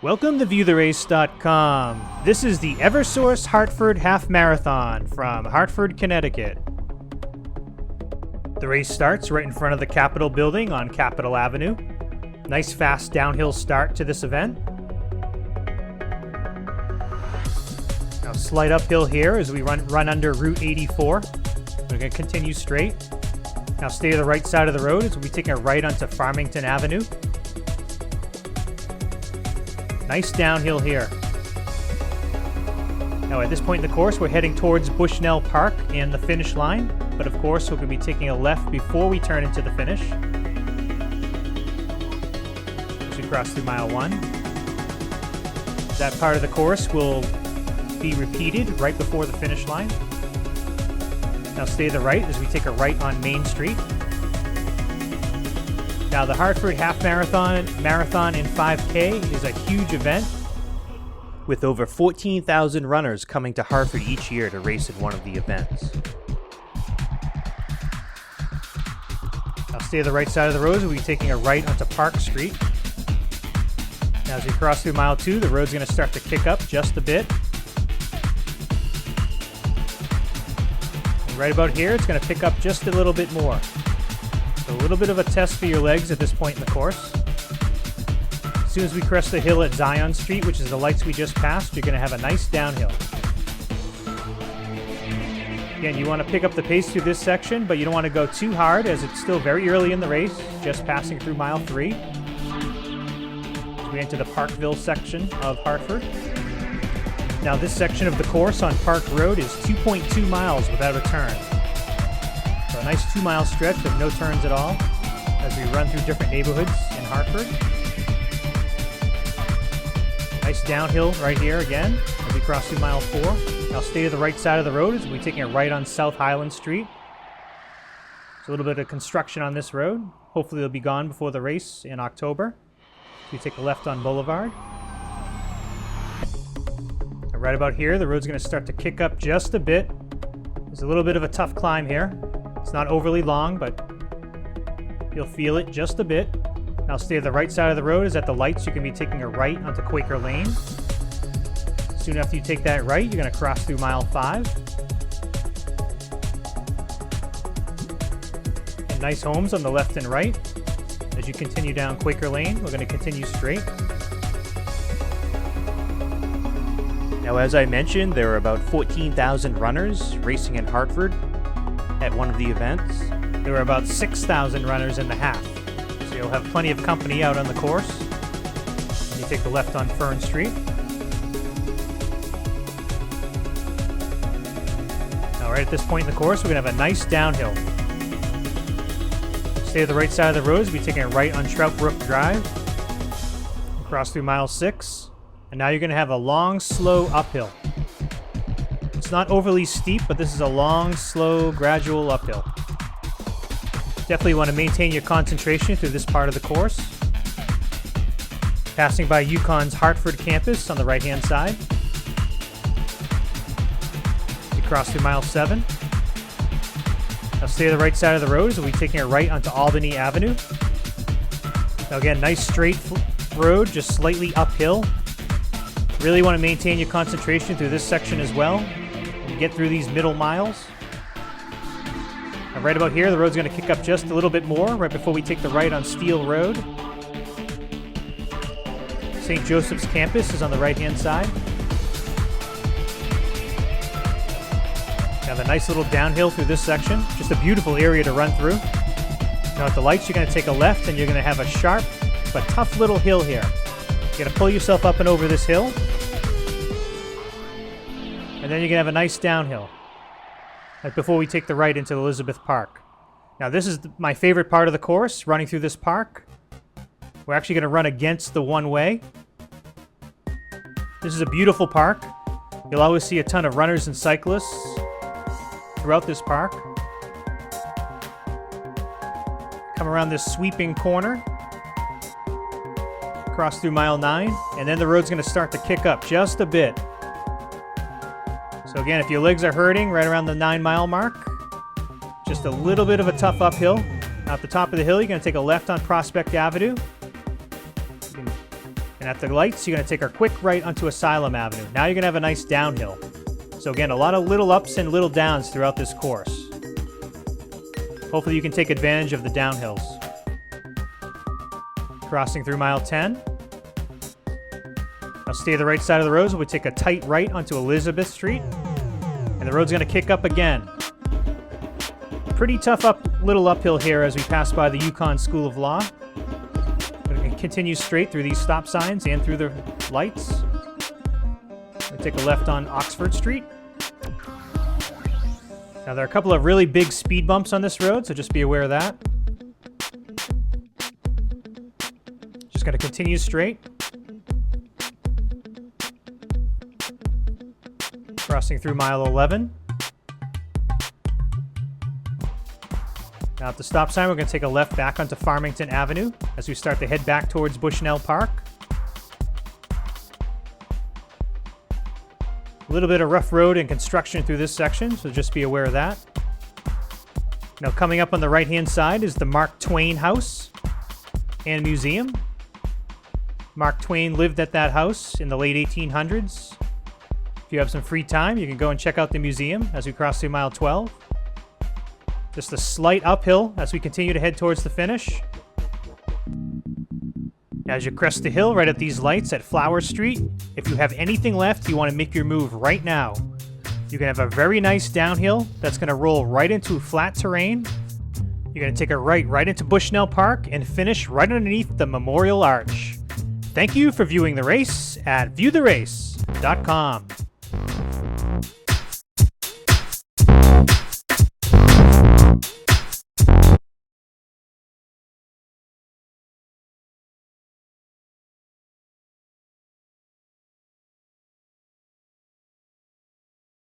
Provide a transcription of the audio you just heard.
Welcome to ViewTheRace.com. This is the Eversource Hartford Half Marathon from Hartford, Connecticut. The race starts right in front of the Capitol building on Capitol Avenue. Nice fast downhill start to this event. Now slight uphill here as we run under Route 84. We're going to continue straight. Now stay to the right side of the road as we'll be taking a right onto Farmington Avenue. Nice downhill here. Now at this point in the course, we're heading towards Bushnell Park and the finish line. But of course, we're going to be taking a left before we turn into the finish. As we cross through mile 1. That part of the course will be repeated right before the finish line. Now stay to the right as we take a right on Main Street. Now the Hartford Half Marathon and 5K is a huge event with over 14,000 runners coming to Hartford each year to race in one of the events. Now stay to the right side of the road, we'll be taking a right onto Park Street. Now as we cross through mile 2, the road's going to start to kick up just a bit. And right about here, it's going to pick up just a little bit more. A little bit of a test for your legs at this point in the course. As soon as we crest the hill at Zion Street, which is the lights we just passed, you're going to have a nice downhill. Again, you want to pick up the pace through this section, but you don't want to go too hard as it's still very early in the race, just passing through mile 3. As we enter the Parkville section of Hartford. Now this section of the course on Park Road is 2.2 miles without a turn. So a nice 2-mile stretch with no turns at all as we run through different neighborhoods in Hartford. Nice downhill right here again as we cross through mile 4. Now stay to the right side of the road as we'll be taking a right on South Highland Street. There's a little bit of construction on this road. Hopefully it'll be gone before the race in October. We take a left on Boulevard. And right about here, the road's going to start to kick up just a bit. There's a little bit of a tough climb here. It's not overly long, but you'll feel it just a bit. Now stay to the right side of the road as at the lights. You can be taking a right onto Quaker Lane. Soon after you take that right, you're going to cross through mile 5. And nice homes on the left and right. As you continue down Quaker Lane, we're going to continue straight. Now as I mentioned, there are about 14,000 runners racing in Hartford at one of the events. There are about 6,000 runners in the half, so you'll have plenty of company out on the course. And you take the left on Fern Street. Now right at this point in the course, we're going to have a nice downhill. Stay to the right side of the road, we'll be taking a right on Trout Brook Drive. Cross through mile 6, and now you're going to have a long, slow uphill. It's not overly steep, but this is a long, slow, gradual uphill. Definitely want to maintain your concentration through this part of the course. Passing by UConn's Hartford campus on the right-hand side. You cross through mile 7. Now stay to the right side of the road as we'll be taking a right onto Albany Avenue. Now again, nice straight road, just slightly uphill. Really want to maintain your concentration through this section as well. Get through these middle miles. And right about here, the road's going to kick up just a little bit more right before we take the right on Steel Road. St. Joseph's campus is on the right-hand side. Have a nice little downhill through this section. Just a beautiful area to run through. Now at the lights, you're going to take a left and you're going to have a sharp but tough little hill here. You got to pull yourself up and over this hill. And then you're going to have a nice downhill right before we take the right into Elizabeth Park. Now this is my favorite part of the course, running through this park. We're actually going to run against the one-way. This is a beautiful park. You'll always see a ton of runners and cyclists throughout this park. Come around this sweeping corner. Cross through mile 9, and then the road's going to start to kick up just a bit. So again, if your legs are hurting right around the 9-mile mark, just a little bit of a tough uphill. Now at the top of the hill, you're going to take a left on Prospect Avenue. And at the lights, you're going to take a quick right onto Asylum Avenue. Now you're going to have a nice downhill. So again, a lot of little ups and little downs throughout this course. Hopefully you can take advantage of the downhills. Crossing through mile 10. Now stay to the right side of the road, so we take a tight right onto Elizabeth Street. And the road's going to kick up again. Pretty tough little uphill here as we pass by the Yukon School of Law. We're going to continue straight through these stop signs and through the lights. We take a left on Oxford Street. Now there are a couple of really big speed bumps on this road, so just be aware of that. Just going to continue straight. Crossing through mile 11. Now at the stop sign, we're going to take a left back onto Farmington Avenue as we start to head back towards Bushnell Park. A little bit of rough road and construction through this section, so just be aware of that. Now coming up on the right-hand side is the Mark Twain House and Museum. Mark Twain lived at that house in the late 1800s. If you have some free time, you can go and check out the museum as we cross through mile 12. Just a slight uphill as we continue to head towards the finish. As you crest the hill right at these lights at Flower Street, if you have anything left, you want to make your move right now. You can have a very nice downhill that's going to roll right into flat terrain. You're going to take a right into Bushnell Park and finish right underneath the Memorial Arch. Thank you for viewing the race at viewtherace.com.